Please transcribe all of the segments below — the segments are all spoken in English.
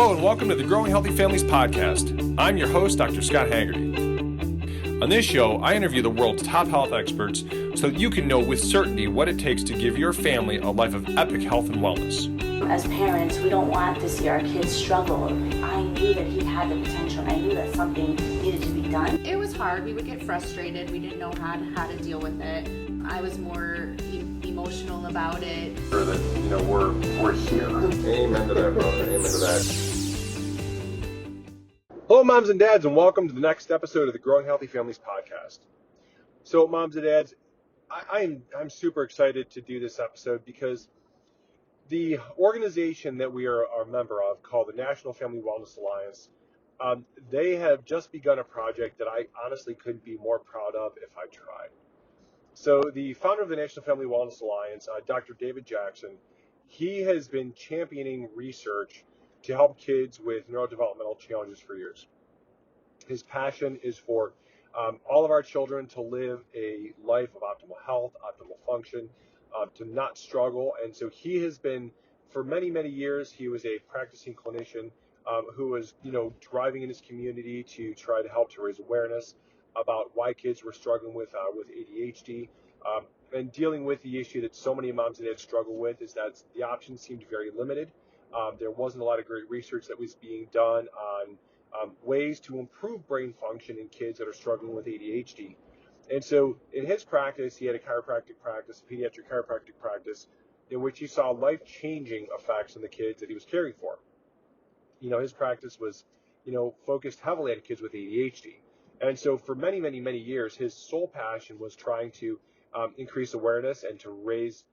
Hello and welcome to the Growing Healthy Families podcast. I'm your host, Dr. Scott Haggerty. On this show, I interview the world's top health experts so that you can know with certainty what it takes to give your family a life of epic health and wellness. As parents, we don't want to see our kids struggle. I knew that he had the potential, and I knew that something needed to be done. It was hard. We would get frustrated. We didn't know how to deal with it. I was more emotional about it. Sure that, we're here. Amen to that, brother. Amen to that. Hello, moms and dads, and welcome to the next episode of the Growing Healthy Families podcast. So, moms and dads, I'm super excited to do this episode because the organization that we are a member of, called the National Family Wellness Alliance, they have just begun a project that I honestly couldn't be more proud of if I tried. So the founder of the National Family Wellness Alliance, Dr. David Jackson, he has been championing research to help kids with neurodevelopmental challenges for years. His passion is for all of our children to live a life of optimal health, optimal function, to not struggle. And so he has been, for many, many years, he was a practicing clinician who was, driving in his community to try to help to raise awareness about why kids were struggling with ADHD, and dealing with the issue that so many moms and dads struggle with is that the options seemed very limited. There wasn't a lot of great research that was being done on ways to improve brain function in kids that are struggling with ADHD. And so in his practice, he had a chiropractic practice, a pediatric chiropractic practice, in which he saw life-changing effects in the kids that he was caring for. His practice was, focused heavily on kids with ADHD. And so for many, many, many years, his sole passion was trying to increase awareness and to raise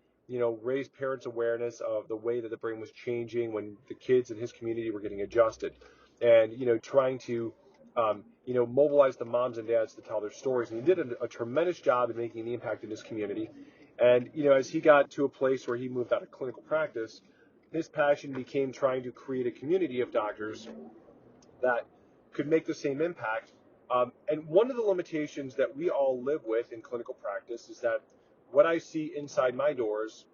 parents' awareness of the way that the brain was changing when the kids in his community were getting adjusted, and trying to mobilize the moms and dads to tell their stories. And he did a tremendous job in making the impact in his community. And as he got to a place where he moved out of clinical practice, his passion became trying to create a community of doctors that could make the same impact. And one of the limitations that we all live with in clinical practice is that what I see inside my doors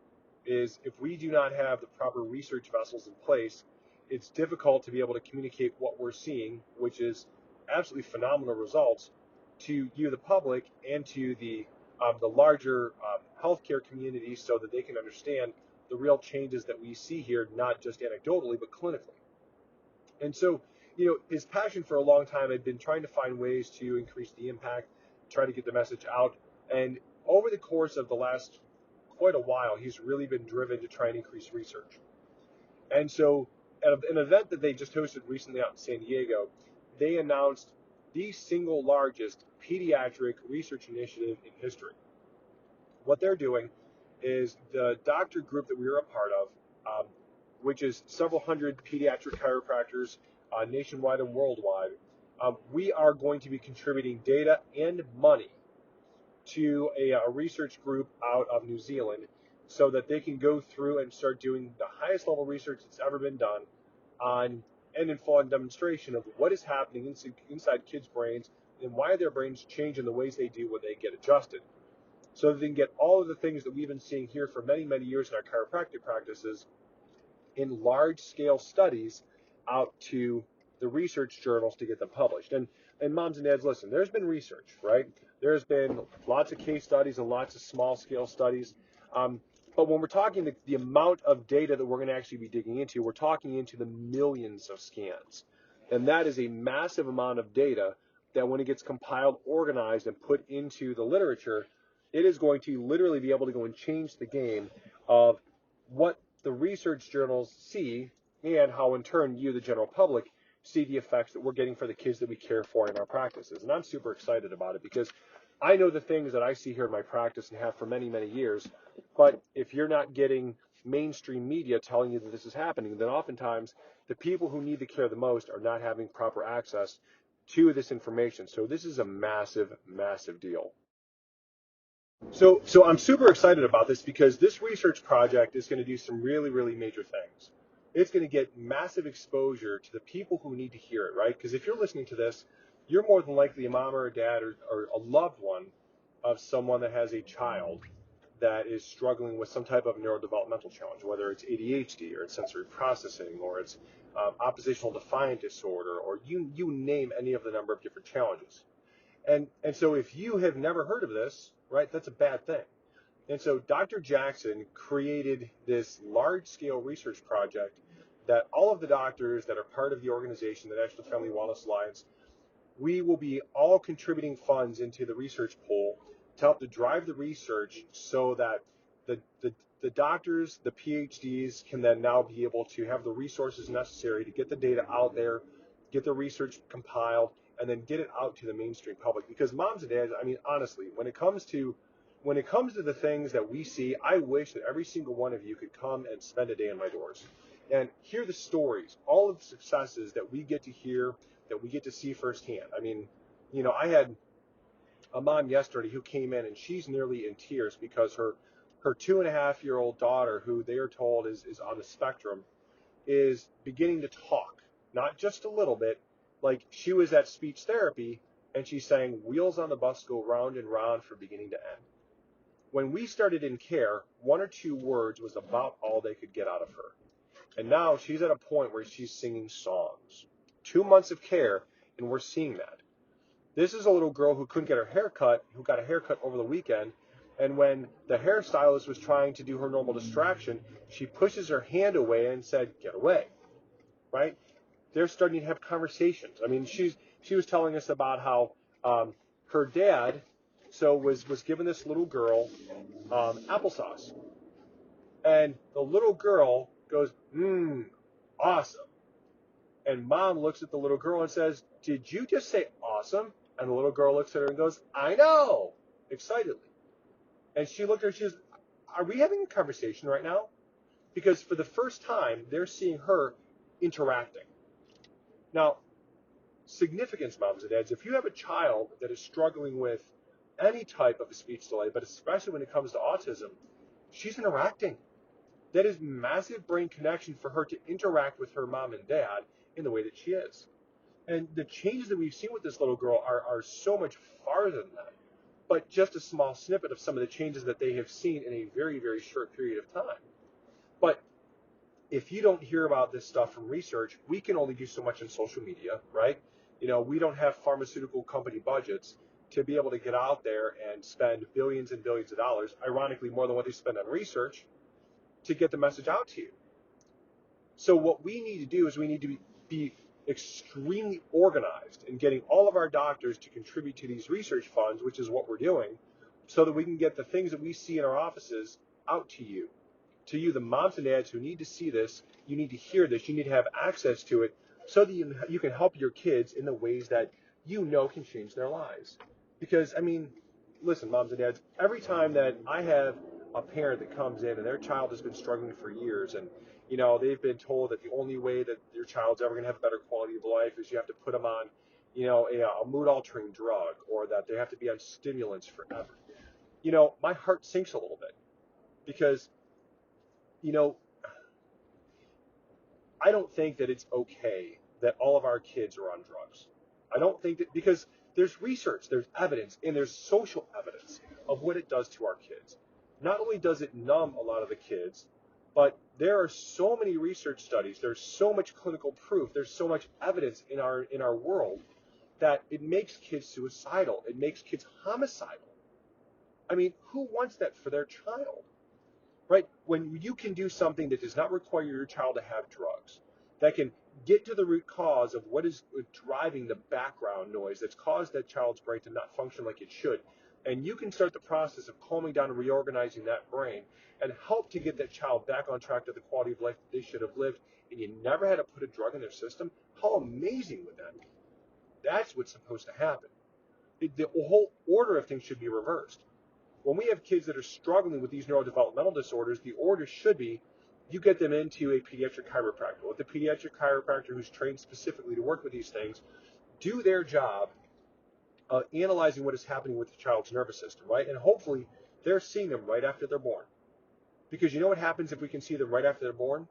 is if we do not have the proper research vessels in place, it's difficult to be able to communicate what we're seeing, which is absolutely phenomenal results, to you, the public, and to the larger healthcare community, so that they can understand the real changes that we see here, not just anecdotally, but clinically. And so, his passion for a long time had been trying to find ways to increase the impact, try to get the message out. And over the course of the last quite a while, he's really been driven to try and increase research. And so at an event that they just hosted recently out in San Diego, they announced the single largest pediatric research initiative in history. What they're doing is the doctor group that we were a part of, which is several hundred pediatric chiropractors nationwide and worldwide, we are going to be contributing data and money to a research group out of New Zealand so that they can go through and start doing the highest level research that's ever been done on and in full demonstration of what is happening inside kids' brains and why their brains change in the ways they do when they get adjusted. So that they can get all of the things that we've been seeing here for many, many years in our chiropractic practices in large-scale studies out to the research journals to get them published. And moms and dads, listen, there's been research, right? There's been lots of case studies and lots of small-scale studies. But when we're talking the amount of data that we're going to actually be digging into, we're talking into the millions of scans. And that is a massive amount of data that when it gets compiled, organized, and put into the literature, it is going to literally be able to go and change the game of what the research journals see and how, in turn, you, the general public, see the effects that we're getting for the kids that we care for in our practices. And I'm super excited about it because I know the things that I see here in my practice and have for many, many years. But if you're not getting mainstream media telling you that this is happening, then oftentimes the people who need the care the most are not having proper access to this information. So this is a massive, massive deal. So I'm super excited about this because this research project is going to do some really, really major things. It's going to get massive exposure to the people who need to hear it, right? Because if you're listening to this, you're more than likely a mom or a dad or a loved one of someone that has a child that is struggling with some type of neurodevelopmental challenge, whether it's ADHD or it's sensory processing or it's oppositional defiant disorder, or you name any of the number of different challenges. And so if you have never heard of this, right, that's a bad thing. And so Dr. Jackson created this large-scale research project that all of the doctors that are part of the organization, the National Family Wellness Alliance, we will be all contributing funds into the research pool to help to drive the research so that the doctors, the PhDs can then now be able to have the resources necessary to get the data out there, get the research compiled, and then get it out to the mainstream public. Because moms and dads, I mean, honestly, when it comes to the things that we see, I wish that every single one of you could come and spend a day in my doors and hear the stories, all of the successes that we get to hear, that we get to see firsthand. I mean, I had a mom yesterday who came in and she's nearly in tears because her 2.5-year-old daughter, who they are told is on the spectrum, is beginning to talk, not just a little bit. Like, she was at speech therapy and she's saying, "Wheels on the bus go round and round from beginning to end." When we started in care, 1 or 2 words was about all they could get out of her. And now she's at a point where she's singing songs. 2 months of care, and we're seeing that. This is a little girl who couldn't get her hair cut, who got a haircut over the weekend, and when the hairstylist was trying to do her normal distraction, she pushes her hand away and said, "Get away," right? They're starting to have conversations. I mean, she was telling us about how her dad was giving this little girl applesauce. And the little girl goes, "Awesome." And mom looks at the little girl and says, "Did you just say awesome?" And the little girl looks at her and goes, "I know," excitedly. And she looked at her, she goes, "Are we having a conversation right now?" Because for the first time, they're seeing her interacting. Now, significance, moms and dads, if you have a child that is struggling with any type of a speech delay, but especially when it comes to autism, she's interacting. That is massive brain connection for her to interact with her mom and dad in the way that she is. And the changes that we've seen with this little girl are so much farther than that. But just a small snippet of some of the changes that they have seen in a very, very short period of time. But if you don't hear about this stuff from research, we can only do so much in social media, right? We don't have pharmaceutical company budgets to be able to get out there and spend billions and billions of dollars, ironically more than what they spend on research, to get the message out to you. So what we need to do is we need to be extremely organized in getting all of our doctors to contribute to these research funds, which is what we're doing, so that we can get the things that we see in our offices out to you. To you, the moms and dads who need to see this, you need to hear this, you need to have access to it so that you can help your kids in the ways that can change their lives. Because, I mean, listen, moms and dads, every time that I have a parent that comes in and their child has been struggling for years and they've been told that the only way that your child's ever going to have a better quality of life is you have to put them on a mood altering drug, or that they have to be on stimulants forever, my heart sinks a little bit, because I don't think that it's okay that all of our kids are on drugs. I don't think that, because there's research, there's evidence, and there's social evidence of what it does to our kids. Not only does it numb a lot of the kids, but there are so many research studies, there's so much clinical proof, there's so much evidence in our world that it makes kids suicidal, it makes kids homicidal. I mean, who wants that for their child? Right? When you can do something that does not require your child to have drugs, that can get to the root cause of what is driving the background noise that's caused that child's brain to not function like it should, and you can start the process of calming down and reorganizing that brain and help to get that child back on track to the quality of life that they should have lived, and you never had to put a drug in their system, how amazing would that be? That's what's supposed to happen. The whole order of things should be reversed. When we have kids that are struggling with these neurodevelopmental disorders, the order should be you get them into a pediatric chiropractor. Let the pediatric chiropractor, who's trained specifically to work with these things, do their job analyzing what is happening with the child's nervous system, right? And hopefully they're seeing them right after they're born. Because you know what happens if we can see them right after they're born?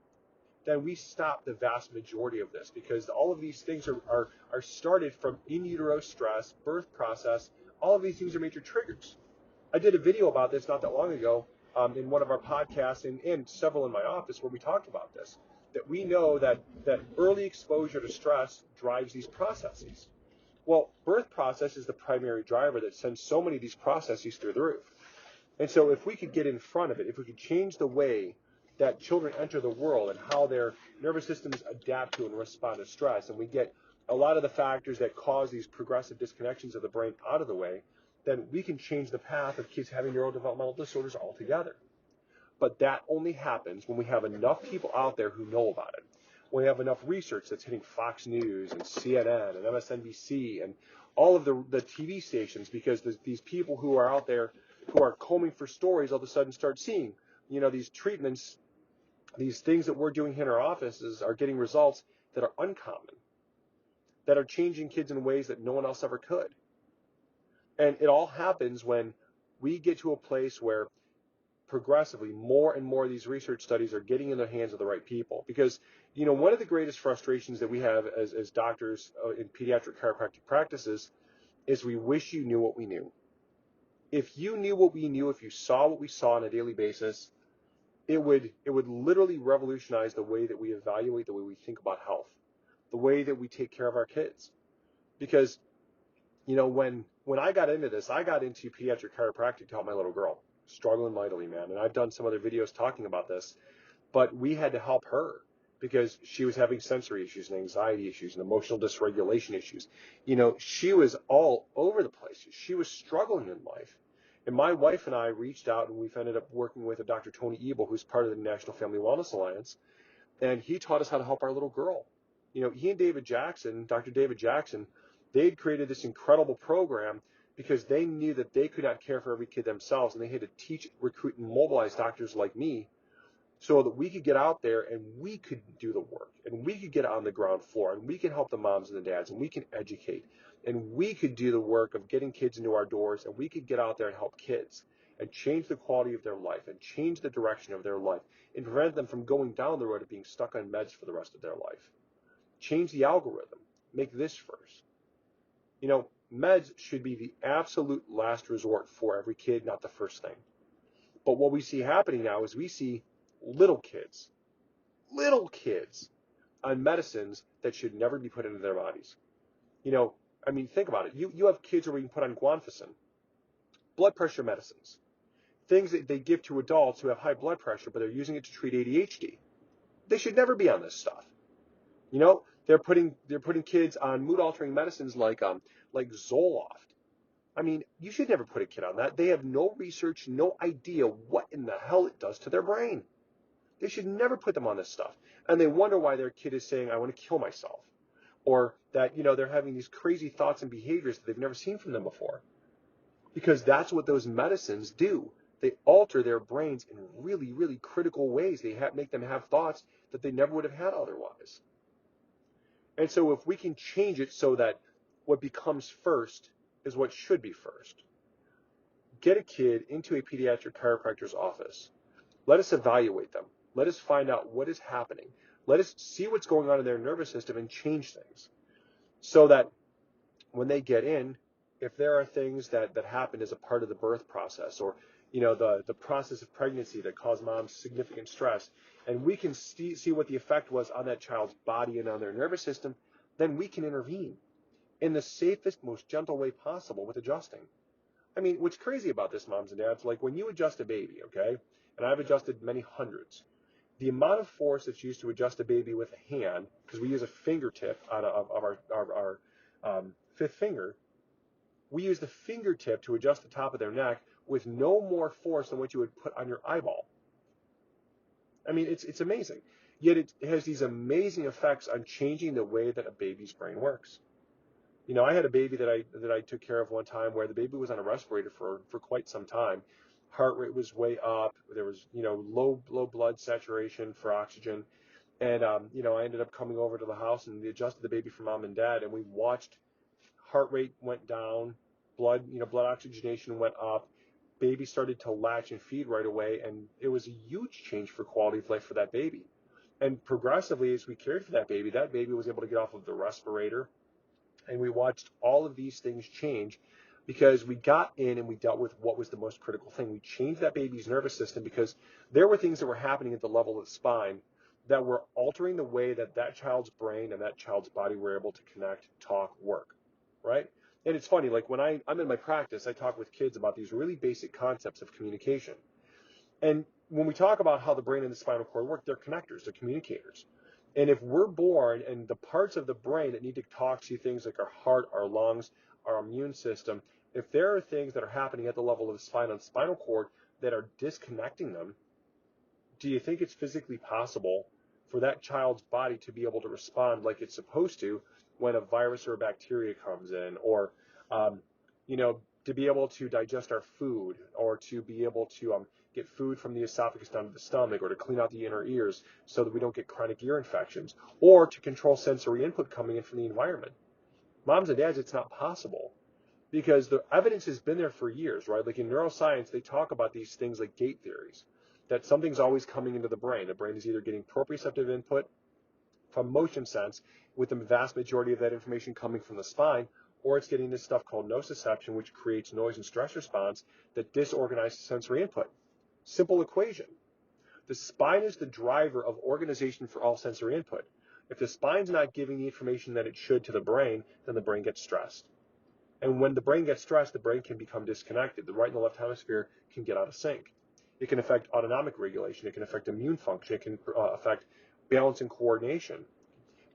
Then we stop the vast majority of this, because all of these things are started from in utero stress, birth process. All of these things are major triggers. I did a video about this not that long ago, in one of our podcasts and several in my office where we talked about this, that we know that early exposure to stress drives these processes. Well, birth process is the primary driver that sends so many of these processes through the roof. And so if we could get in front of it, if we could change the way that children enter the world and how their nervous systems adapt to and respond to stress, and we get a lot of the factors that cause these progressive disconnections of the brain out of the way, then we can change the path of kids having neurodevelopmental disorders altogether. But that only happens when we have enough people out there who know about it. When we have enough research that's hitting Fox News and CNN and MSNBC and all of the TV stations, because these people who are out there who are combing for stories all of a sudden start seeing, these treatments, these things that we're doing here in our offices are getting results that are uncommon, that are changing kids in ways that no one else ever could. And it all happens when we get to a place where progressively more and more of these research studies are getting in the hands of the right people. Because, one of the greatest frustrations that we have as doctors in pediatric chiropractic practices is we wish you knew what we knew. If you knew what we knew, if you saw what we saw on a daily basis, it would literally revolutionize the way that we evaluate, the way we think about health, the way that we take care of our kids. Because, when I got into this, I got into pediatric chiropractic to help my little girl, struggling mightily, man. And I've done some other videos talking about this, but we had to help her because she was having sensory issues and anxiety issues and emotional dysregulation issues. She was all over the place. She was struggling in life. And my wife and I reached out, and we've ended up working with a Dr. Tony Ebel, who's part of the National Family Wellness Alliance, and he taught us how to help our little girl. He and Dr. David Jackson, they'd created this incredible program because they knew that they could not care for every kid themselves, and they had to teach, recruit, and mobilize doctors like me so that we could get out there and we could do the work, and we could get on the ground floor, and we can help the moms and the dads, and we can educate, and we could do the work of getting kids into our doors, and we could get out there and help kids and change the quality of their life and change the direction of their life and prevent them from going down the road of being stuck on meds for the rest of their life. Change the algorithm. Make this first. Meds should be the absolute last resort for every kid, not the first thing. But what we see happening now is we see little kids on medicines that should never be put into their bodies. Think about it. You have kids who are being put on guanfacine, blood pressure medicines, things that they give to adults who have high blood pressure, but they're using it to treat ADHD. They should never be on this stuff. They're putting kids on mood-altering medicines like Zoloft. You should never put a kid on that. They have no research, no idea what in the hell it does to their brain. They should never put them on this stuff. And they wonder why their kid is saying, I want to kill myself. Or that, they're having these crazy thoughts and behaviors that they've never seen from them before. Because that's what those medicines do. They alter their brains in really, really critical ways. They make them have thoughts that they never would have had otherwise. And so if we can change it so that what becomes first is what should be first. Get a kid into a pediatric chiropractor's office. Let us evaluate them. Let us find out what is happening. Let us see what's going on in their nervous system and change things so that when they get in, if there are things that happen as a part of the birth process or the process of pregnancy that cause moms significant stress, and we can see what the effect was on that child's body and on their nervous system, then we can intervene in the safest, most gentle way possible with adjusting. What's crazy about this, moms and dads, like when you adjust a baby, okay, and I've adjusted many hundreds, the amount of force that's used to adjust a baby with a hand, because we use a fingertip of our fifth finger, we use the fingertip to adjust the top of their neck with no more force than what you would put on your eyeball. It's amazing. Yet it has these amazing effects on changing the way that a baby's brain works. I had a baby that I took care of one time where the baby was on a respirator for quite some time. Heart rate was way up. There was, low blood saturation for oxygen. And, I ended up coming over to the house and we adjusted the baby for mom and dad, and we watched heart rate went down, blood oxygenation went up, baby started to latch and feed right away, and it was a huge change for quality of life for that baby. And progressively, as we cared for that baby was able to get off of the respirator, and we watched all of these things change because we got in and we dealt with what was the most critical thing. We changed that baby's nervous system because there were things that were happening at the level of the spine that were altering the way that that child's brain and that child's body were able to connect, talk, work, right? And it's funny, like when I'm in my practice, I talk with kids about these really basic concepts of communication. And when we talk about how the brain and the spinal cord work, they're connectors, they're communicators. And if we're born and the parts of the brain that need to talk to things like our heart, our lungs, our immune system, if there are things that are happening at the level of the spine and spinal cord that are disconnecting them, do you think it's physically possible for that child's body to be able to respond like it's supposed to when a virus or a bacteria comes in, or to be able to digest our food, or to be able to get food from the esophagus down to the stomach, or to clean out the inner ears so that we don't get chronic ear infections, or to control sensory input coming in from the environment? Moms and dads, it's not possible, because the evidence has been there for years, right? Like in neuroscience, they talk about these things like gate theories, that something's always coming into the brain. The brain is either getting proprioceptive input from motion sense, with the vast majority of that information coming from the spine, or it's getting this stuff called nociception, which creates noise and stress response that disorganizes sensory input. Simple equation. The spine is the driver of organization for all sensory input. If the spine's not giving the information that it should to the brain, then the brain gets stressed. And when the brain gets stressed, the brain can become disconnected. The right and the left hemisphere can get out of sync. It can affect autonomic regulation. It can affect immune function. It can affect balance and coordination.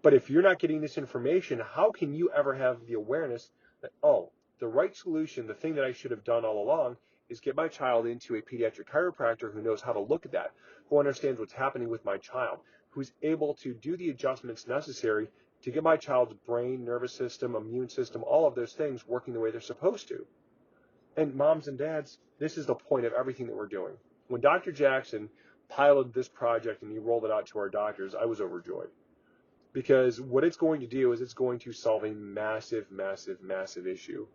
But if you're not getting this information, how can you ever have the awareness that, oh, the right solution, the thing that I should have done all along, is get my child into a pediatric chiropractor who knows how to look at that, who understands what's happening with my child, who's able to do the adjustments necessary to get my child's brain, nervous system, immune system, all of those things working the way they're supposed to. And moms and dads, this is the point of everything that we're doing. When Dr. Jackson piloted this project and he rolled it out to our doctors, I was overjoyed. Because what it's going to do is it's going to solve a massive, massive, massive issue.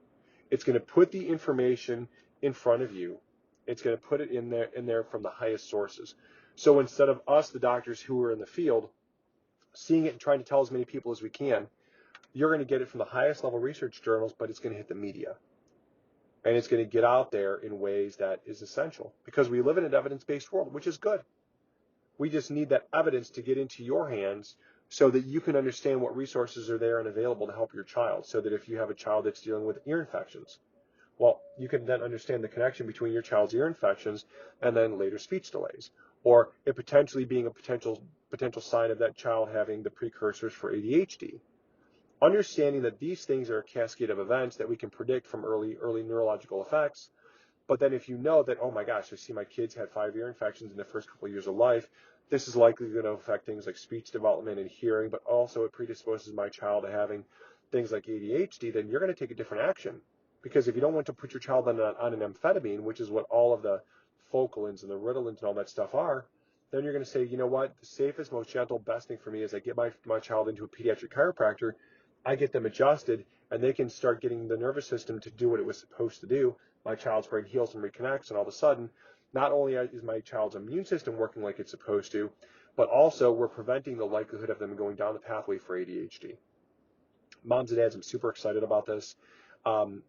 It's going to put the information in front of you. It's going to put it in there from the highest sources. So instead of us, the doctors who are in the field, seeing it and trying to tell as many people as we can, you're going to get it from the highest level research journals, but it's going to hit the media. And it's going to get out there in ways that is essential, because we live in an evidence-based world, which is good. We just need that evidence to get into your hands so that you can understand what resources are there and available to help your child. So that if you have a child that's dealing with ear infections, well, you can then understand the connection between your child's ear infections and then later speech delays, or it potentially being a potential sign of that child having the precursors for ADHD. Understanding that these things are a cascade of events that we can predict from early neurological effects. But then if you know that, oh my gosh, I see my kids had 5 ear infections in the first couple of years of life, this is likely going to affect things like speech development and hearing, but also it predisposes my child to having things like ADHD, then you're going to take a different action. Because if you don't want to put your child on an amphetamine, which is what all of the Focalins and the Ritalins and all that stuff are, then you're going to say, you know what, the safest, most gentle, best thing for me is I get my child into a pediatric chiropractor, I get them adjusted, and they can start getting the nervous system to do what it was supposed to do. My child's brain heals and reconnects, and all of a sudden, not only is my child's immune system working like it's supposed to, but also we're preventing the likelihood of them going down the pathway for ADHD. Moms and dads, I'm super excited about this. I'm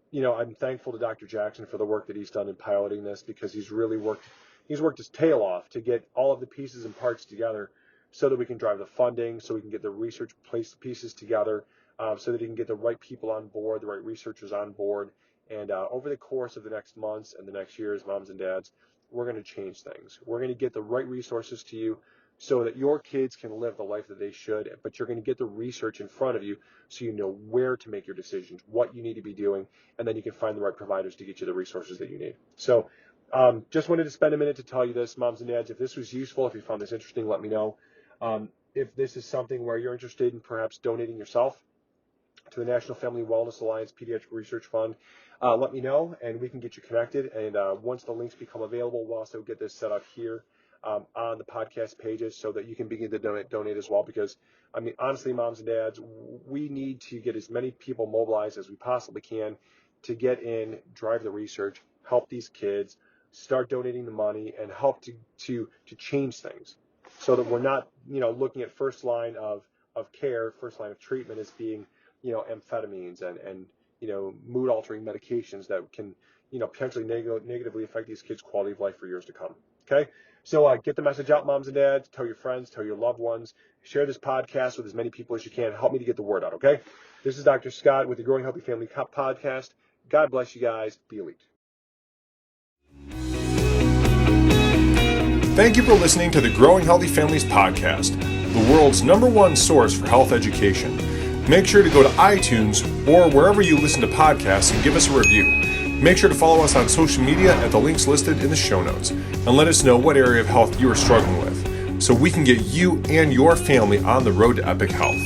thankful to Dr. Jackson for the work that he's done in piloting this, because he's worked his tail off to get all of the pieces and parts together so that we can drive the funding, so we can get the research pieces together, so that he can get the right people on board, the right researchers on board. And over the course of the next months and the next years, moms and dads, we're going to change things. We're going to get the right resources to you so that your kids can live the life that they should, but you're going to get the research in front of you so you know where to make your decisions, what you need to be doing, and then you can find the right providers to get you the resources that you need. So just wanted to spend a minute to tell you this, moms and dads. If this was useful, if you found this interesting, let me know. If this is something where you're interested in perhaps donating yourself to the National Family Wellness Alliance Pediatric Research Fund, let me know and we can get you connected. And once the links become available, we'll also get this set up here on the podcast pages so that you can begin to donate as well. Because, I mean, honestly, moms and dads, we need to get as many people mobilized as we possibly can to get in, drive the research, help these kids, start donating the money, and help to change things so that we're not, looking at first line of care, first line of treatment as being, amphetamines and mood altering medications that can, potentially negatively affect these kids' quality of life for years to come. Okay. So get the message out, moms and dads. Tell your friends, tell your loved ones. Share this podcast with as many people as you can. Help me to get the word out. Okay. This is Dr. Scott with the Growing Healthy Family podcast. God bless you guys. Be elite. Thank you for listening to the Growing Healthy Families podcast, the world's #1 source for health education. Make sure to go to iTunes or wherever you listen to podcasts and give us a review. Make sure to follow us on social media at the links listed in the show notes, and let us know what area of health you are struggling with so we can get you and your family on the road to epic health.